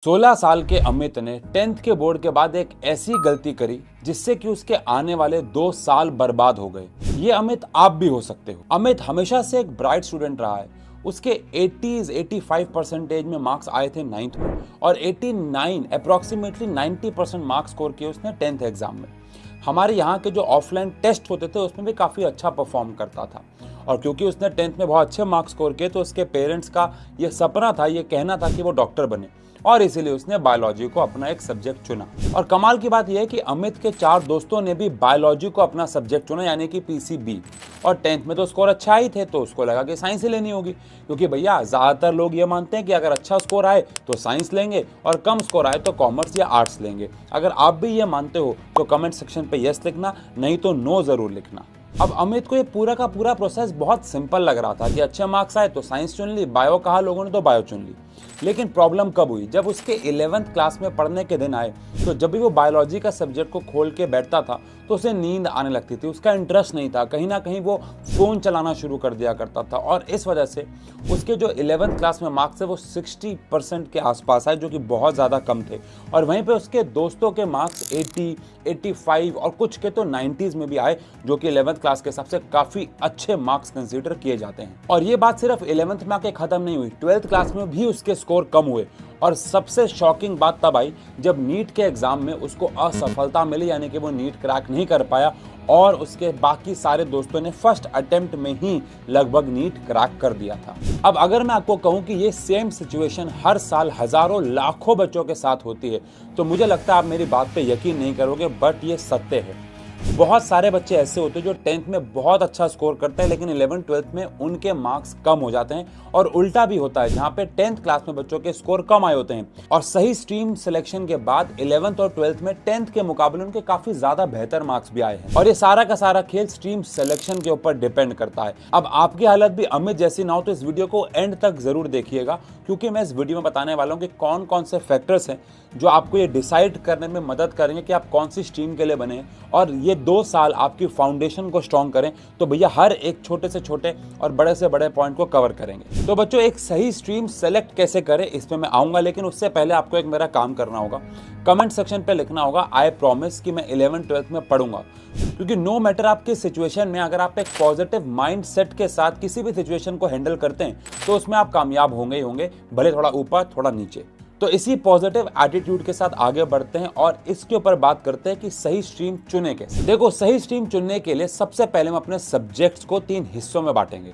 16 साल के अमित ने 10th के बोर्ड के बाद एक ऐसी गलती करी जिससे कि उसके आने वाले 2 साल बर्बाद हो गए। ये अमित आप भी हो सकते हो। अमित हमेशा से एक ब्राइट स्टूडेंट रहा है। उसके 85% में मार्क्स आए थे 9th में और 89 अप्रोक्सीमेटली 90% मार्क्स स्कोर किए उसने 10th एग्जाम में। हमारे यहाँ के जो ऑफलाइन टेस्ट होते थे उसमें भी काफ़ी अच्छा परफॉर्म करता था और क्योंकि उसने 10th में बहुत अच्छे मार्क्स स्कोर किए तो उसके पेरेंट्स का ये सपना था, ये कहना था कि वो डॉक्टर बने और इसीलिए उसने बायोलॉजी को अपना एक सब्जेक्ट चुना। और कमाल की बात यह है कि अमित के 4 दोस्तों ने भी बायोलॉजी को अपना सब्जेक्ट चुना, यानी कि पीसीबी। और 10th में तो स्कोर अच्छा ही थे तो उसको लगा कि साइंस ही लेनी होगी, क्योंकि भैया ज़्यादातर लोग ये मानते हैं कि अगर अच्छा स्कोर आए तो साइंस लेंगे और कम स्कोर आए तो कॉमर्स या आर्ट्स लेंगे। अगर आप भी ये मानते हो तो कमेंट सेक्शन पे यस लिखना, नहीं तो नो ज़रूर लिखना। अब अमित को ये पूरा का पूरा प्रोसेस बहुत सिंपल लग रहा था कि अच्छे मार्क्स आए तो साइंस चुन ली, बायो कहा लोगों ने तो बायो चुन ली। लेकिन प्रॉब्लम कब हुई? जब उसके 11th क्लास में पढ़ने के दिन आए तो जब भी वो बायोलॉजी का सब्जेक्ट को खोल के बैठता था तो उसे नींद आने लगती थी, उसका इंटरेस्ट नहीं था, कहीं ना कहीं वो फ़ोन चलाना शुरू कर दिया करता था और इस वजह से उसके जो 11th क्लास में मार्क्स थे वो 60% के आसपास आए, जो कि बहुत ज़्यादा कम थे। और वहीं पे उसके दोस्तों के मार्क्स 80, 85 और कुछ के तो 90s में भी आए, जो कि 11th क्लास के हिसाब से काफ़ी अच्छे मार्क्स कंसीडर किए जाते हैं। और ये बात सिर्फ 11th में आके ख़त्म नहीं हुई, 12th क्लास में भी उसके स्कोर कम हुए। और सबसे शॉकिंग बात तब आई जब नीट के एग्जाम में उसको असफलता मिली, यानी कि वो नीट क्रैक नहीं कर पाया और उसके बाकी सारे दोस्तों ने फर्स्ट अटेम्प्ट में ही लगभग नीट क्रैक कर दिया था। अब अगर मैं आपको कहूं कि ये सेम सिचुएशन हर साल हजारों लाखों बच्चों के साथ होती है तो मुझे लगता है आप मेरी बात पे यकीन नहीं करोगे, बट ये सत्य है। बहुत सारे बच्चे ऐसे होते हैं जो 10th में बहुत अच्छा स्कोर करते हैं लेकिन 11th 12th में उनके मार्क्स कम हो जाते हैं, और उल्टा भी होता है जहां पे 10th क्लास में बच्चों के स्कोर कम आए होते हैं और सही स्ट्रीम सिलेक्शन के बाद 11th और 12th में 10th के मुकाबले उनके काफी ज्यादा बेहतर मार्क्स भी आए हैं। और ये सारा का सारा खेल स्ट्रीम सिलेक्शन के ऊपर डिपेंड करता है। अब आपकी हालत भी अमित जैसी ना हो तो इस वीडियो को एंड तक जरूर देखिएगा, क्योंकि मैं इस वीडियो में बताने वाला हूँ कि कौन कौन से फैक्टर्स हैं जो आपको ये डिसाइड करने में मदद करेंगे कि आप कौन सी स्ट्रीम के लिए बने और ये 2 साल आपकी फाउंडेशन को स्ट्रॉन्ग करें। तो भैया हर एक छोटे से छोटे और बड़े से बड़े पॉइंट को कवर करेंगे। तो बच्चों, एक सही स्ट्रीम सेलेक्ट कैसे करें इस पे मैं आऊंगा, लेकिन उससे पहले आपको एक मेरा काम करना होगा। कमेंट सेक्शन पे लिखना होगा आई प्रॉमिस कि मैं 11th 12th में पढ़ूंगा, क्योंकि नो मैटर आप किस सिचुएशन में, अगर आप एक पॉजिटिव माइंड सेट के साथ किसी भी सिचुएशन को हैंडल करते हैं तो उसमें आप कामयाब होंगे ही होंगे, भले थोड़ा ऊपर थोड़ा नीचे। तो इसी पॉजिटिव एटीट्यूड के साथ आगे बढ़ते हैं और इसके ऊपर बात करते हैं कि सही स्ट्रीम चुने कैसे। देखो, सही स्ट्रीम चुनने के लिए सबसे पहले हम अपने सब्जेक्ट्स को 3 हिस्सों में बांटेंगे।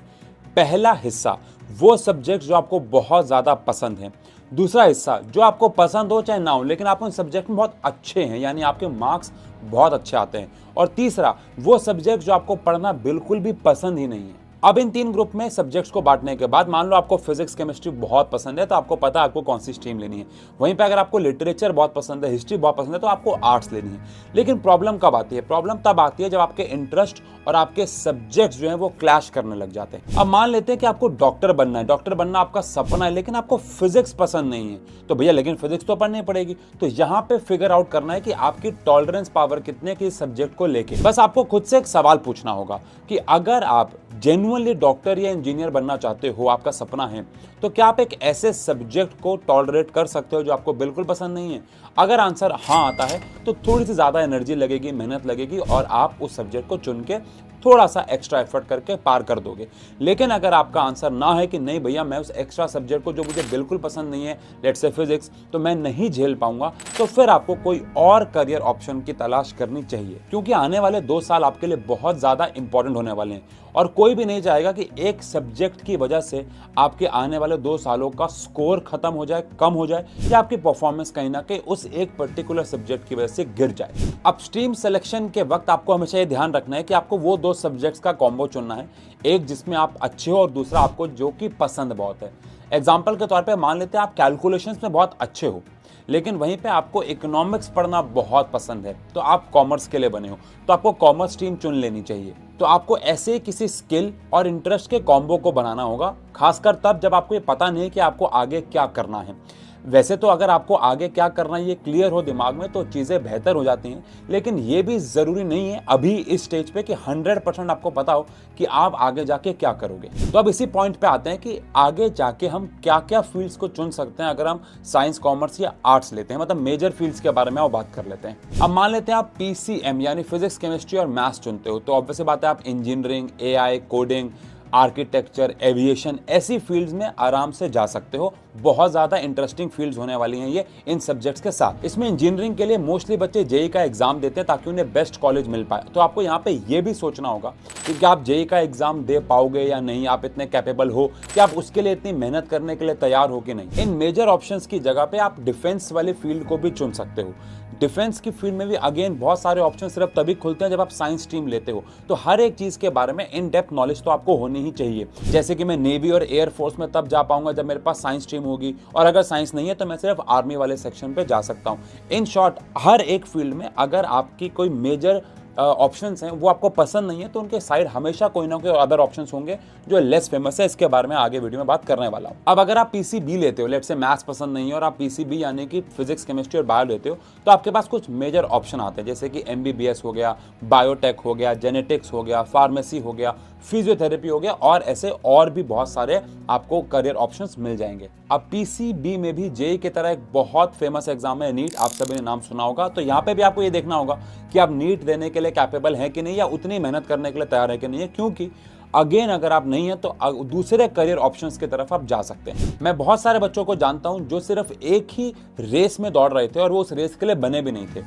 पहला हिस्सा वो सब्जेक्ट जो आपको बहुत ज़्यादा पसंद है। दूसरा हिस्सा जो आपको पसंद हो चाहे ना हो लेकिन आप उन सब्जेक्ट में बहुत अच्छे हैं, यानी आपके मार्क्स बहुत अच्छे आते हैं। और तीसरा वो सब्जेक्ट जो आपको पढ़ना बिल्कुल भी पसंद ही नहीं है। अब इन 3 ग्रुप में सब्जेक्ट्स को बांटने के बाद मान लो आपको फिजिक्स केमिस्ट्री बहुत पसंद है तो आपको पता है आपको कौन सी स्ट्रीम लेनी है। वहीं पे अगर आपको लिटरेचर बहुत पसंद है, हिस्ट्री बहुत पसंद है तो आपको आर्ट्स लेनी है। लेकिन प्रॉब्लम कब आती है? प्रॉब्लम तब आती है जब आपके इंटरेस्ट और आपके सब्जेक्ट्स जो हैं वो क्लैश करने लग जाते हैं। अब मान लेते हैं कि आपको डॉक्टर बनना है, डॉक्टर बनना आपका सपना है, लेकिन आपको फिजिक्स पसंद नहीं है। तो भैया लेकिन फिजिक्स तो पढ़नी पड़ेगी। तो यहाँ पे फिगर आउट करना है कि आपकी टॉलरेंस पावर कितने की सब्जेक्ट को लेके। बस आपको खुद से एक सवाल पूछना होगा कि अगर आप जेन्युइनली डॉक्टर या इंजीनियर बनना चाहते हो, आपका सपना है, तो क्या आप एक ऐसे सब्जेक्ट को टॉलरेट कर सकते हो जो आपको बिल्कुल पसंद नहीं है? अगर आंसर हाँ आता है तो थोड़ी सी ज़्यादा एनर्जी लगेगी, मेहनत लगेगी और आप उस सब्जेक्ट को चुन के थोड़ा सा एक्स्ट्रा एफर्ट करके पार कर दोगे। लेकिन अगर आपका आंसर ना है कि नहीं भैया मैं उस एक्स्ट्रा सब्जेक्ट को जो मुझे बिल्कुल पसंद नहीं है, लेट्स से फिजिक्स, तो मैं नहीं झेल पाऊंगा, तो फिर आपको कोई और करियर ऑप्शन की तलाश करनी चाहिए, क्योंकि आने वाले 2 साल आपके लिए बहुत ज़्यादा इंपॉर्टेंट होने वाले हैं और कोई भी नहीं चाहेगा कि एक सब्जेक्ट की वजह से आपके आने वाले 2 सालों का स्कोर खत्म हो जाए, कम हो जाए या आपकी परफॉर्मेंस कहीं ना कहीं उस एक पर्टिकुलर सब्जेक्ट की वजह से गिर जाए। अब स्ट्रीम सिलेक्शन के वक्त आपको हमेशा ये ध्यान रखना है कि आपको वो 2 सब्जेक्ट्स का कॉम्बो चुनना है, एक जिसमें आप अच्छे हो और दूसरा आपको जो कि पसंद बहुत है। एग्जाम्पल के तौर पे मान लेते हैं आप कैलकुलेशंस में बहुत अच्छे हो लेकिन वहीं पे आपको इकोनॉमिक्स पढ़ना बहुत पसंद है, तो आप कॉमर्स के लिए बने हो तो आपको कॉमर्स स्ट्रीम चुन लेनी चाहिए। तो आपको ऐसे किसी स्किल और इंटरेस्ट के कॉम्बो को बनाना होगा, खासकर तब जब आपको ये पता नहीं है कि आपको आगे क्या करना है। वैसे तो अगर आपको आगे क्या करना है ये क्लियर हो दिमाग में तो चीजें बेहतर हो जाती हैं, लेकिन ये भी जरूरी नहीं है अभी इस स्टेज पे कि 100% आपको पता हो कि आप आगे जाके क्या करोगे। तो अब इसी पॉइंट पे आते हैं कि आगे जाके हम क्या क्या फील्ड्स को चुन सकते हैं अगर हम साइंस, कॉमर्स या आर्ट्स लेते हैं, मतलब मेजर फील्ड्स के बारे में और बात कर लेते हैं। अब मान लेते हैं आप PCM यानी फिजिक्स, केमिस्ट्री और मैथ्स चुनते हो, तो ऑब्वियस बात है आप engineering, AI, coding, architecture, aviation ऐसी फील्ड्स में आराम से जा सकते हो। बहुत ज्यादा इंटरेस्टिंग फील्ड्स होने वाली हैं ये इन सब्जेक्ट्स के साथ। इसमें इंजीनियरिंग के लिए मोस्टली बच्चे जेईई का एग्जाम देते हैं ताकि उन्हें बेस्ट कॉलेज मिल पाए। तो आपको यहाँ पे ये भी सोचना होगा कि क्या आप जेईई का एग्जाम दे पाओगे या नहीं, आप इतने कैपेबल हो कि आप उसके लिए इतनी मेहनत करने के लिए तैयार हो कि नहीं। इन मेजर ऑप्शंस की जगह पे आप डिफेंस वाली फील्ड को भी चुन सकते हो। डिफेंस की फील्ड में भी अगेन बहुत सारे ऑप्शन सिर्फ तभी खुलते हैं जब आप साइंस स्ट्रीम लेते हो। तो हर एक चीज के बारे में इन डेप्थ नॉलेज तो आपको होनी ही चाहिए। जैसे कि मैं नेवी और एयर फोर्स में तब जा पाऊंगा जब मेरे पास साइंस स्ट्रीम होगी, और अगर साइंस नहीं है तो मैं सिर्फ आर्मी वाले सेक्शन पे जा सकता हूं। इन शॉर्ट, हर एक फील्ड में अगर आपकी कोई मेजर ऑप्शंस हैं वो आपको पसंद नहीं है तो उनके साइड हमेशा कोई ना कोई अदर ऑप्शंस होंगे जो लेस फेमस है। इसके बारे में आगे वीडियो में बात करने वाला हूं। अब अगर आप PCB लेते हो, लेट्स से मैथ्स पसंद नहीं है और आप PCB यानी कि फिजिक्स, केमिस्ट्री और बायो लेते हो, तो आपके पास कुछ मेजर ऑप्शन आते हैं जैसे कि MBBS हो गया, बायोटेक हो गया, जेनेटिक्स हो गया, फार्मेसी हो गया, फिजियोथेरेपी हो गया, और ऐसे और भी बहुत सारे आपको करियर ऑप्शंस मिल जाएंगे। अब PCB में भी जेईई की तरह एक बहुत फेमस एग्जाम है नीट, आप सभी ने नाम सुना होगा। तो यहाँ पे भी आपको ये देखना होगा कि आप नीट देने के लिए कैपेबल हैं कि नहीं, या उतनी मेहनत करने के लिए तैयार है कि नहीं है, क्योंकि अगेन अगर आप नहीं है तो दूसरे करियर ऑप्शंस की तरफ आप जा सकते हैं। मैं बहुत सारे बच्चों को जानता हूं जो सिर्फ एक ही रेस में दौड़ रहे थे और वो उस रेस के लिए बने भी नहीं थे।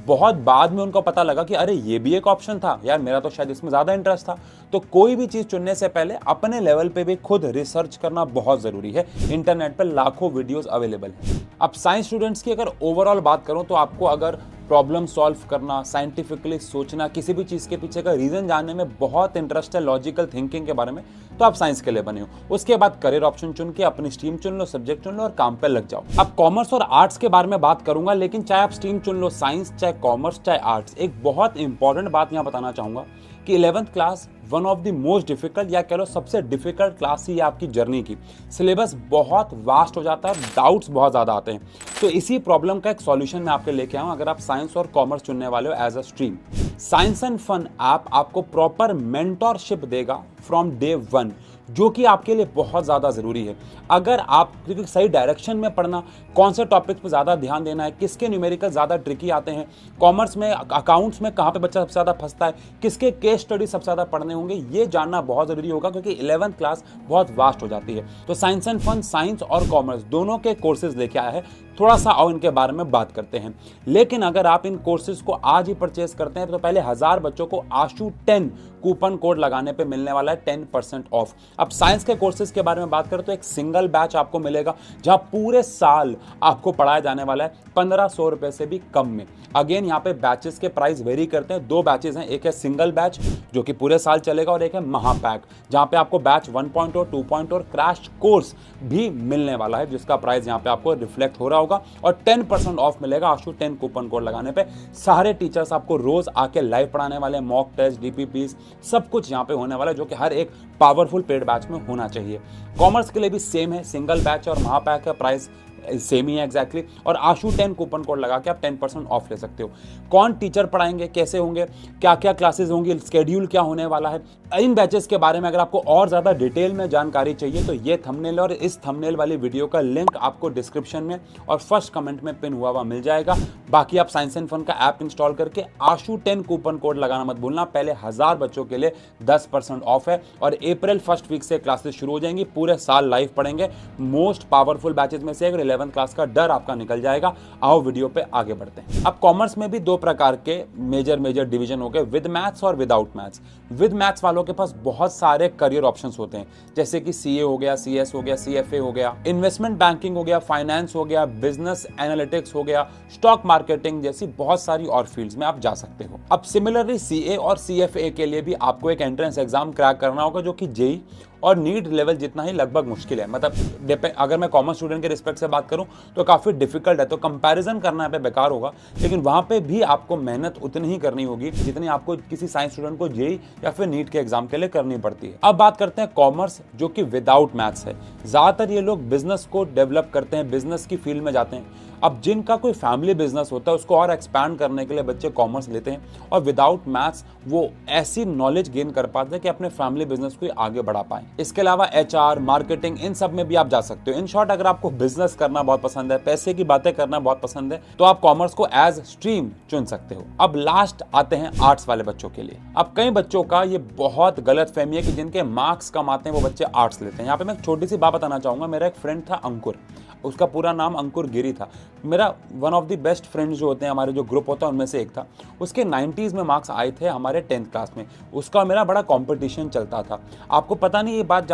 बहुत बाद में उनको पता लगा कि अरे ये भी एक ऑप्शन था यार, मेरा तो शायद इसमें ज्यादा इंटरेस्ट था। तो कोई भी चीज चुनने से पहले अपने लेवल पे भी खुद रिसर्च करना बहुत जरूरी है। इंटरनेट पे लाखों वीडियोस अवेलेबल है। अब साइंस स्टूडेंट्स की अगर ओवरऑल बात करूं तो आपको अगर प्रॉब्लम सॉल्व करना, साइंटिफिकली सोचना, किसी भी चीज के पीछे का रीजन जानने में बहुत इंटरेस्ट है, लॉजिकल थिंकिंग के बारे में, तो आप साइंस के लिए बने हो। उसके बाद करियर ऑप्शन चुन के अपनी स्ट्रीम चुन लो, सब्जेक्ट चुन लो और काम पे लग जाओ। अब कॉमर्स और आर्ट्स के बारे में बात करूंगा, लेकिन चाहे आप स्ट्रीम चुन लो, साइंस चाहे कॉमर्स चाहे आर्ट्स, एक बहुत इंपॉर्टेंट बात यहां बताना चाहूंगा कि 11th class one of the most difficult या कह लो सबसे डिफिकल्ट क्लास ही है आपकी जर्नी की। सिलेबस बहुत वास्ट हो जाता है, डाउट्स बहुत ज्यादा आते हैं। तो इसी प्रॉब्लम का एक सॉल्यूशन मैं आपके लेके आऊं अगर आप साइंस और कॉमर्स चुनने वाले हो as a stream. Science and fun app आपको प्रॉपर मेंटरशिप देगा फ्रॉम डे 1, जो कि आपके लिए बहुत ज्यादा जरूरी है। अगर आप सही डायरेक्शन में पढ़ना, कौन से टॉपिक पे ज्यादा ध्यान देना है, किसके न्यूमेरिकल ज्यादा ट्रिकी आते हैं, कॉमर्स में अकाउंट्स में कहां पे बच्चा सबसे ज्यादा फंसता है, किसके केस स्टडी सबसे ज्यादा पढ़ने होंगे, ये जानना बहुत जरूरी होगा क्योंकि 11th क्लास बहुत वास्ट हो जाती है। तो साइंस एंड फन, साइंस और कॉमर्स दोनों के कोर्सेज लेके आया है। थोड़ा सा और इनके बारे में बात करते हैं। लेकिन अगर आप इन कोर्सेज को आज ही परचेज करते हैं तो पहले 1000 बच्चों को आशु 10 कूपन कोड लगाने पे मिलने वाला है 10% ऑफ। अब साइंस के कोर्सेज के बारे में बात करें तो एक सिंगल बैच आपको मिलेगा जहां पूरे साल आपको पढ़ाया जाने वाला है 1500 रुपए से भी कम में। अगेन यहाँ पे बैचेस के प्राइस वेरी करते हैं। 2 बैचेस हैं, एक है सिंगल बैच जो कि पूरे साल चलेगा और एक है महापैक जहां पे आपको बैच 1.0, 2.0 और क्रैश कोर्स भी मिलने वाला है, जिसका प्राइस यहाँ पे आपको रिफ्लेक्ट हो रहा होगा। और 10% ऑफ मिलेगा आशु 10 कूपन कोड लगाने पे। सारे टीचर्स आपको रोज आके लाइव पढ़ाने वाले, मॉक टेस्ट, DPPs सब कुछ यहाँ पे होने वाला है, जो कि हर एक पावरफुल पेड बैच में होना चाहिए। कॉमर्स के लिए भी सेम है, सिंगल बैच और महापैक का प्राइस सेम ही है एग्जैक्टली। और आशु 10 कूपन कोड लगा के आप 10% ऑफ ले सकते हो। कौन टीचर पढ़ाएंगे, कैसे होंगे, क्या क्या क्लासेस होंगी, स्केड्यूल क्या होने वाला है, इन बैचेस के बारे में अगर आपको और ज्यादा डिटेल में जानकारी चाहिए तो ये थंबनेल और इस थंबनेल वाली वीडियो का लिंक आपको डिस्क्रिप्शन में और फर्स्ट कमेंट में पिन हुआ मिल जाएगा। बाकी आप साइंस एंड फन का ऐप इंस्टॉल करके आशु 10 कूपन कोड लगाना मत भूलना। पहले 1000 बच्चों के लिए 10% ऑफ है और अप्रैल फर्स्ट वीक से क्लासेस शुरू हो जाएंगी। पूरे साल लाइव पढ़ेंगे। मोस्ट पावरफुल बैचेस में से 11th क्लास का डर आपका निकल जाएगा। आओ वीडियो पे आगे बढ़ते हैं। अब कॉमर्स में भी 2 प्रकार के मेजर डिवीजन हो गए, विद मैथ्स और विदाउट मैथ्स। विद मैथ्स वालों के पास बहुत सारे करियर ऑप्शंस होते हैं, जैसे कि CA हो गया, CS हो गया, CFA हो गया, इन्वेस्टमेंट बैंकिंग हो गया, फाइनेंस हो गया, बिजनेस एनालिटिक्स हो गया, स्टॉक मार्केटिंग जैसी बहुत सारी और फील्ड्स में आप जा सकते हो। अब सिमिलरली CA और CFA के लिए भी आपको एक एंट्रेंस एग्जाम क्रैक करना होगा जो कि जेईई और नीट लेवल जितना ही लगभग मुश्किल है। मतलब अगर मैं कॉमर्स स्टूडेंट के रिस्पेक्ट से बात करूं तो काफ़ी डिफिकल्ट है, तो कंपैरिजन करना यहाँ पे बेकार होगा। लेकिन वहाँ पे भी आपको मेहनत उतनी ही करनी होगी जितनी आपको किसी साइंस स्टूडेंट को जेईई या फिर नीट के एग्जाम के लिए करनी पड़ती है। अब बात करते हैं कॉमर्स, जो कि विदाउट मैथ्स है। ज़्यादातर ये लोग बिजनेस को डेवलप करते हैं, बिजनेस की फील्ड में जाते हैं। अब जिनका कोई फैमिली बिजनेस होता है उसको और एक्सपैंड करने के लिए बच्चे कॉमर्स लेते हैं और विदाउट मैथ्स वो ऐसी नॉलेज गेन कर पाते हैं कि अपने फैमिली बिजनेस को आगे बढ़ा पाएं। इसके अलावा एचआर, मार्केटिंग, इन सब में भी आप जा सकते हो। इन शॉर्ट, अगर आपको बिजनेस करना बहुत पसंद है, पैसे की बातें करना बहुत पसंद है, तो आप कॉमर्स को एज स्ट्रीम चुन सकते हो। अब लास्ट आते हैं आर्ट्स वाले बच्चों के लिए। अब कई बच्चों का ये बहुत गलत फहमी है कि जिनके मार्क्स कम आते हैं वो बच्चे आर्ट्स लेते हैं। यहाँ पे मैं एक छोटी सी बात बताना चाहूंगा। मेरा एक फ्रेंड था अंकुर, उसका पूरा नाम अंकुर गिरी था। मेरा one of the best friends जो होते हैं, हमारे जो ग्रुप होता है उनमें से एक था। उसके 90s में मार्क्स आए थे हमारे 10th क्लास में। उसका मेरा बड़ा कंपटीशन चलता था। आपको पता नहीं, ये बात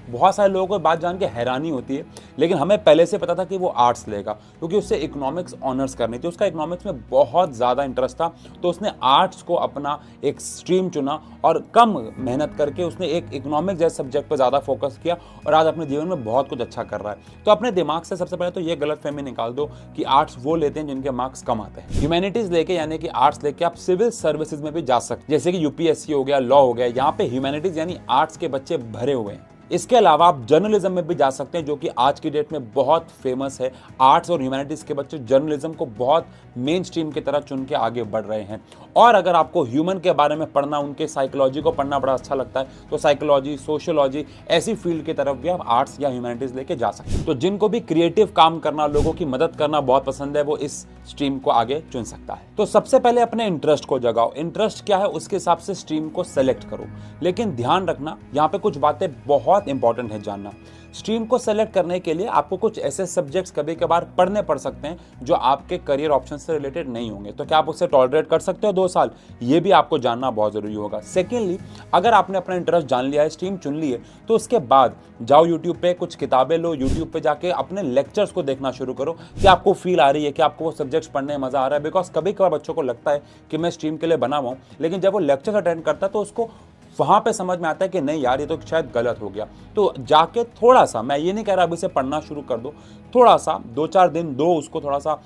बहुत सारे लोगों को बात जान के हैरानी होती है, लेकिन हमें पहले से पता था कि वो आर्ट्स लेगा क्योंकि उससे इकोनॉमिक्स ऑनर्स करनी थी। उसका इकोनॉमिक्स में बहुत ज़्यादा इंटरेस्ट था, तो उसने आर्ट्स को अपना एक स्ट्रीम चुना और कम मेहनत करके उसने एक इकोनॉमिक्स जैसे सब्जेक्ट पर ज़्यादा फोकस किया और आज अपने जीवन में बहुत कुछ अच्छा कर रहा है। तो अपने दिमाग से सबसे पहले तो ये गलतफहमी निकाल दो कि आर्ट्स वो लेते हैं जिनके मार्क्स कम आते हैं। ह्यूमैनिटीज लेके यानी कि आर्ट्स लेके आप सिविल सर्विसेज में भी जा सकते हैं, जैसे कि यूपीएससी हो गया, लॉ हो गया। यहाँ पे ह्यूमैनिटीज यानी आर्ट्स के बच्चे भरे हुए हैं। इसके अलावा आप जर्नलिज्म में भी जा सकते हैं, जो कि आज की डेट में बहुत फेमस है। आर्ट्स और ह्यूमैनिटीज के बच्चे जर्नलिज्म को बहुत मेन स्ट्रीम की तरह चुन के आगे बढ़ रहे हैं। और अगर आपको ह्यूमन के बारे में पढ़ना, उनके साइकोलॉजी को पढ़ना बड़ा अच्छा लगता है, तो साइकोलॉजी, सोशियोलॉजी, ऐसी फील्ड की तरफ भी आप आर्ट्स या ह्यूमैनिटीज लेके जा सकते हैं। तो जिनको भी क्रिएटिव काम करना, लोगों की मदद करना बहुत पसंद है, वो इस स्ट्रीम को आगे चुन सकता है। तो सबसे पहले अपने इंटरेस्ट को जगाओ। इंटरेस्ट क्या है उसके हिसाब से स्ट्रीम को सेलेक्ट करो। लेकिन ध्यान रखना, यहाँ पे कुछ बातें बहुत इंपॉर्टेंट है जानना। स्ट्रीम को सेलेक्ट करने के लिए आपको कुछ ऐसे सब्जेक्ट्स कभी कभार पढ़ने पड़ सकते हैं जो आपके करियर ऑप्शन से रिलेटेड नहीं होंगे। तो क्या आप उसे टॉलरेट कर सकते हो 2 साल? ये भी आपको जानना बहुत जरूरी होगा। सेकेंडली, अगर आपने अपना इंटरेस्ट जान लिया है, स्ट्रीम चुन ली है, तो उसके बाद जाओ यूट्यूब पे, कुछ किताबें लो, यूट्यूब पे जाके अपने लेक्चर्स को देखना शुरू करो कि आपको फील आ रही है कि आपको वो सब्जेक्ट्स पढ़ने में मजा आ रहा है। बिकॉज कभी कभार बच्चों को लगता है कि मैं स्ट्रीम के लिए बना हुआ हूँ, लेकिन जब वो लेक्चर्स अटेंड करता है तो उसको वहां पे समझ में आता है कि नहीं यार, ये तो शायद गलत हो गया। तो जाके थोड़ा सा, मैं ये नहीं कह रहा अभी से पढ़ना शुरू कर दो, थोड़ा सा 2-4 दिन दो उसको, थोड़ा सा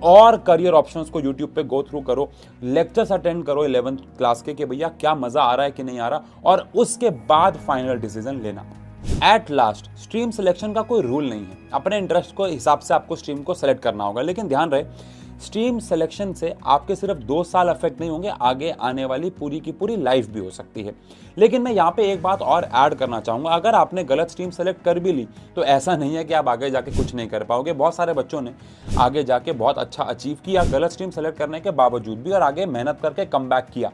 और करियर ऑप्शंस को यूट्यूब पे गो थ्रू करो, लेक्चर्स अटेंड करो 11th क्लास के कि भैया क्या मजा आ रहा है कि नहीं आ रहा, और उसके बाद फाइनल डिसीजन लेना। एट लास्ट, स्ट्रीम सिलेक्शन का कोई रूल नहीं है। अपने इंटरेस्ट को हिसाब से आपको स्ट्रीम को सेलेक्ट करना होगा। लेकिन ध्यान रहे, स्ट्रीम सिलेक्शन से आपके सिर्फ 2 साल अफेक्ट नहीं होंगे, आगे आने वाली पूरी की पूरी लाइफ भी हो सकती है। लेकिन मैं यहाँ पे एक बात और ऐड करना चाहूँगा, अगर आपने गलत स्ट्रीम सेलेक्ट कर भी ली तो ऐसा नहीं है कि आप आगे जाके कुछ नहीं कर पाओगे। बहुत सारे बच्चों ने आगे जाके बहुत अच्छा अचीव किया गलत स्ट्रीम सेलेक्ट करने के बावजूद भी, और आगे मेहनत करके कम बैक किया।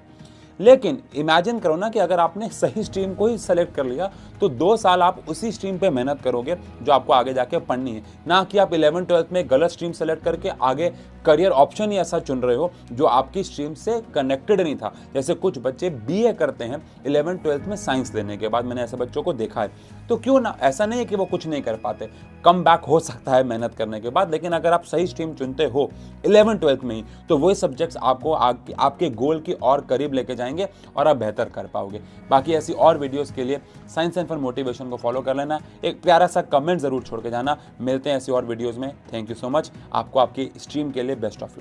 लेकिन इमेजिन करो ना कि अगर आपने सही स्ट्रीम को ही सेलेक्ट कर लिया तो 2 साल आप उसी स्ट्रीम पे मेहनत करोगे जो आपको आगे जाके पढ़नी है, ना कि आप 11th-12th में गलत स्ट्रीम सेलेक्ट करके आगे करियर ऑप्शन ही ऐसा चुन रहे हो जो आपकी स्ट्रीम से कनेक्टेड नहीं था। जैसे कुछ बच्चे बीए करते हैं 11th-12th में साइंस लेने के बाद, मैंने ऐसे बच्चों को देखा है। तो क्यों ना, ऐसा नहीं है कि वो कुछ नहीं कर पाते, कम बैक हो सकता है मेहनत करने के बाद। लेकिन अगर आप सही स्ट्रीम चुनते हो 11th-12th में ही, तो वही सब्जेक्ट्स आपको आपके गोल की और करीब लेके जाएंगे और आप बेहतर कर पाओगे। बाकी ऐसी और वीडियोस के लिए साइंस एंड फन मोटिवेशन को फॉलो कर लेना। एक प्यारा सा कमेंट जरूर छोड़ के जाना। मिलते हैं ऐसी और वीडियोस में। Thank you so much. आपको आपकी स्ट्रीम के लिए बेस्ट ऑफ लक।